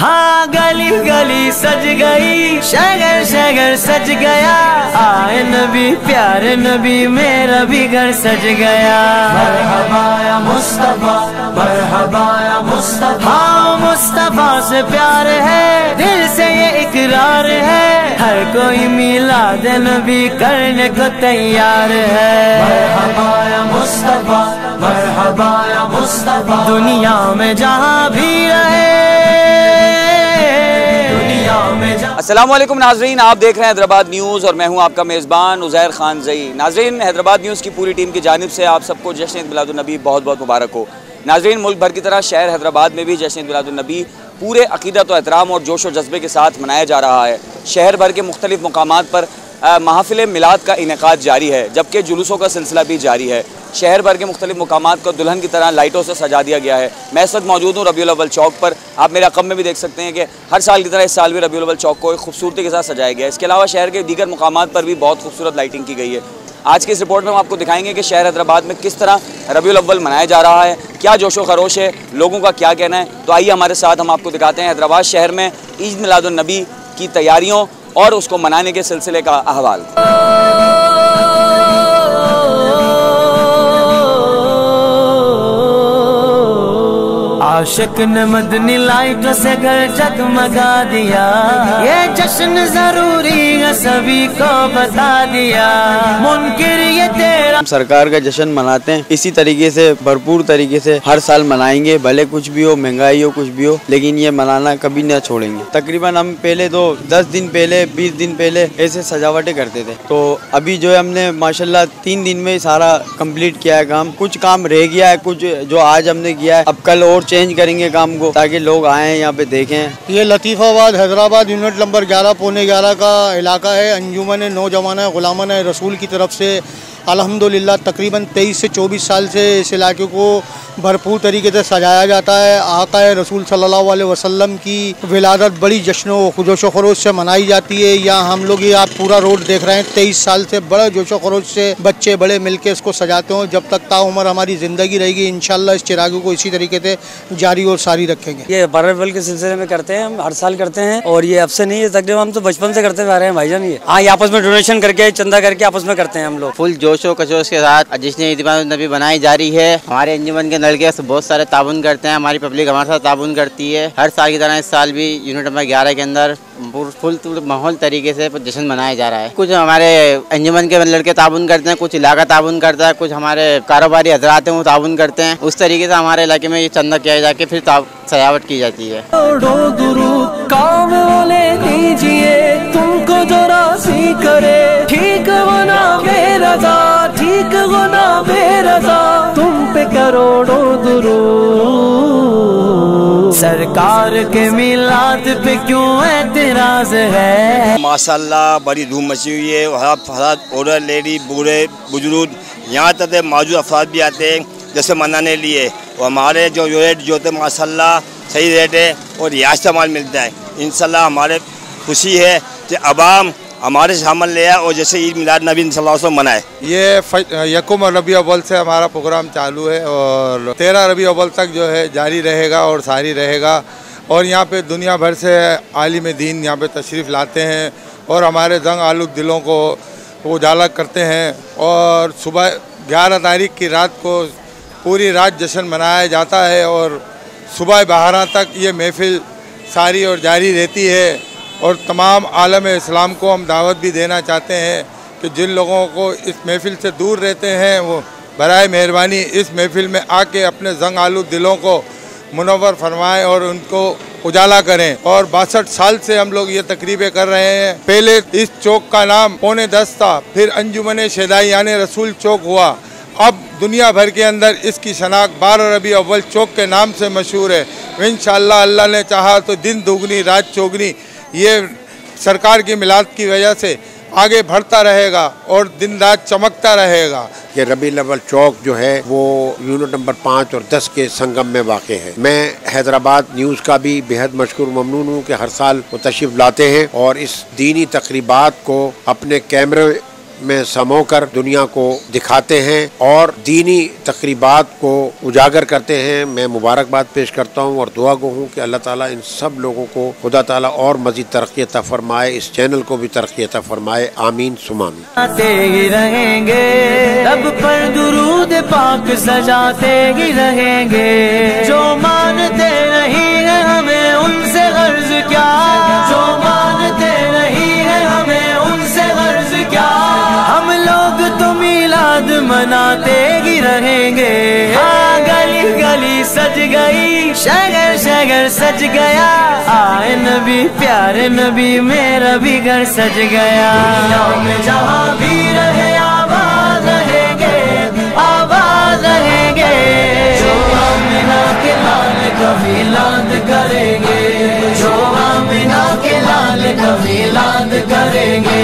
हाँ गली गली सज गई, शहर शहर सज गया, आए नबी प्यारे नबी मेरा भी घर सज गया। मरहबा या मुस्तफा, मरहबा या मुस्तफा, हाँ मुस्तफा से प्यार है, दिल से ये इकरार है, हर कोई मिलाद नबी करने को तैयार है। मरहबा या मुस्तफा, मरहबा या मुस्तफा, दुनिया में जहाँ भी रहे, अस्सलामुअलैकुम नाजरीन, आप देख रहे हैं हैदराबाद न्यूज़ और मैं हूं आपका मेज़बान उज़ैर खान ज़ई। नाजरीन, हैदराबाद न्यूज़ की पूरी टीम की जानिब से आप सबको जश्न ईद मिलादुन्नबी बहुत बहुत मुबारक हो। नाजरीन, मुल्क भर की तरह शहर हैदराबाद में भी जश्न ईद मिलादुन्नबी पूरे अक़ीदत व एहतराम और जोश व जज्बे के साथ मनाया जा रहा है। शहर भर के मुख्तलिफ मकामात पर महफ़िल मिलाद का इनेकाद जारी है, जबकि जुलूसों का सिलसिला भी जारी है। शहर भर के मुख्तलिफ मकामात को दुल्हन की तरह लाइटों से सजा दिया गया है। मैं इस वक्त मौजूद हूँ रबीउल अव्वल चौक पर। आप मेरे अक़ब में भी देख सकते हैं कि हर साल की तरह इस साल भी रबीउल अव्वल चौक को एक खूबसूरती के साथ सजाया गया है। इसके अलावा शहर के दीगर मकामात पर भी बहुत खूबसूरत लाइटिंग की गई है। आज की इस रिपोर्ट में हम आपको दिखाएंगे कि शहर हैदराबाद में किस तरह रबीउल अव्वल मनाया जा रहा है, क्या जोशो खरोश है, लोगों का क्या कहना है। तो आइए हमारे साथ, हम आपको दिखाते हैं हैदराबाद शहर में ईद मिलादुन्नबी की तैयारियों और उसको मनाने के सिलसिले का अहवाल। आशिक ने मदनी लाइटों से घर जगमगा दिया, ये जश्न जरूरी है सभी को बता दिया, मुनकिर ये तेरा। सरकार का जश्न मनाते हैं, इसी तरीके से भरपूर तरीके से हर साल मनाएंगे, भले कुछ भी हो, महंगाई हो, कुछ भी हो, लेकिन ये मनाना कभी न छोड़ेंगे। तकरीबन हम पहले तो 10 दिन पहले, 20 दिन पहले ऐसे सजावटें करते थे, तो अभी जो है हमने माशाल्लाह 3 दिन में सारा कंप्लीट किया है काम। कुछ काम रह गया है, कुछ जो आज हमने किया है, अब कल और चेंज करेंगे काम को, ताकि लोग आए यहाँ पे देखें। ये लतीफ़ाबाद हैदराबाद यूनिट नंबर 11 पौने 11 का इलाका है। अंजुमन नौजवान गुलामान रसूल की तरफ से अल्हम्दुलिल्लाह तकरीबन 23 से 24 साल से इस इलाके को भरपूर तरीके से सजाया जाता है। आका रसूल सल्लल्लाहु अलैहि वसल्लम की विलादत बड़ी जश्न व जोशो खरोश से मनाई जाती है। यहाँ हम लोग ये आप पूरा रोड देख रहे हैं, 23 साल से बड़े जोशो खरोश से बच्चे बड़े मिलके इसको सजाते हो। जब तक ताउम्र हमारी ज़िंदगी रहेगी इंशाल्लाह इस चिरागों को इसी तरीके से जारी और सारी रखेंगे। ये बरअव्वल के सिलसिले में करते हैं, हम हर साल करते हैं और ये अब से नहीं है, तकरीबन हम तो बचपन से करते आ रहे हैं भाईजान। ये हाँ, आपस में डोनेशन करके चंदा करके आपस में करते हैं हम लोग। फुल जोशो कशोश के साथ जश्न ईद मिलादुन्नबी बनाई जा रही है। हमारे अंजुमन के लड़के बहुत सारे ताबुन करते हैं, हमारी पब्लिक हमारे साथ ताबुन करती है। हर साल की तरह इस साल भी यूनिट नंबर 11 के अंदर फुल माहौल तरीके से जश्न मनाया जा रहा है। कुछ हमारे अंजुमन के लड़के ताबुन करते हैं, कुछ इलाका ताबुन करता है, कुछ हमारे कारोबारी हजरात हैं वो ताबुन करते हैं। उस तरीके से हमारे इलाके में ये चंदा किया जाके फिर सजावट की जाती है। काम वाले दीजिए तुमको जो राज़ी करे, ठीक बना बेरज़ा, ठीक बना बेरज़ा, तुम पे करोड़ों दुरूद, सरकार के मिलाद पे क्यों एतराज़ है। माशाल्लाह बड़ी धूम मची हुई है। औरत, लेडी, बूढ़े, बुजुर्ग, यहाँ तक मौजूद अफराद भी आते हैं जैसे मनाने लिए। और हमारे जो रेट जो होते माशाल्लाह सही रेट है और रियायत माल मिलता है। इंशाल्लाह हमारे खुशी है कि अवाम हमारे शामिल ले आए और जैसे ईद मिलाद नबी सल्लल्लाहु अलैहि वसल्लम मनाए। ये यकुम रबी अव्वल से हमारा प्रोग्राम चालू है और 13 रबी अव्वल तक जो है जारी रहेगा और सारी रहेगा। और यहाँ पे दुनिया भर से आलिम दीन यहाँ पे तशरीफ़ लाते हैं और हमारे जंग आलूद दिलों को उजाला करते हैं। और सुबह 11 तारीख की रात को पूरी रात जश्न मनाया जाता है और सुबह 12 तक ये महफ़िल सारी और जारी रहती है। और तमाम आलम इस्लाम को हम दावत भी देना चाहते हैं कि जिन लोगों को इस महफ़िल से दूर रहते हैं वो बराए मेहरबानी इस महफ़िल में आके अपने जंग आलूद दिलों को मुनव्वर फरमाएं और उनको उजाला करें। और 62 साल से हम लोग ये तकरीबें कर रहे हैं। पहले इस चौक का नाम पौने 10 था, फिर अंजुमन शदाइयान रसूल चौक हुआ। अब दुनिया भर के अंदर इसकी शनाख्त 12 रबी अव्वल चौक के नाम से मशहूर है। इंशाअल्लाह अल्लाह ने चाहा तो दिन दुगनी रात चौगनी ये सरकार की मिलाद की वजह से आगे बढ़ता रहेगा और दिन रात चमकता रहेगा। ये रबीउल अव्वल चौक जो है वो यूनिट नंबर 5 और 10 के संगम में वाक़ है। मैं हैदराबाद न्यूज़ का भी बेहद मशकूर ममनून हूँ कि हर साल वो तशरीफ़ लाते हैं और इस दीनी तकरीबात को अपने कैमरे में समोकर दुनिया को दिखाते हैं और दीनी तकरीबात को उजागर करते हैं। मैं मुबारकबाद पेश करता हूँ और दुआ गो हूँ कि अल्लाह ताला इन सब लोगों को खुदा ताला और मजीद तरक्की अता फरमाए, इस चैनल को भी तरक्की अता फरमाए। आमीन सुमामी। आते ही रहेंगे रब पर दुरूद पाक सजाते ही रहेंगे। जो मानते नहीं है हमें उनसे गर्ज क्या, जो मानते नहीं है हमें उनसे गर्ज क्या। हम लोग तो मिलाद मनाते ही रहेंगे। हाँ गली गली सज गई, शहर शहर सज गया। आए नबी प्यारे नबी मेरा भी घर सज गया। दुनिया में जहाँ भी रहे आबाद रहेंगे, आबाद रहेंगे। जो आमिना के लाल का मिलाद करेंगे, जो आमिना के लाल का मिलाद करेंगे।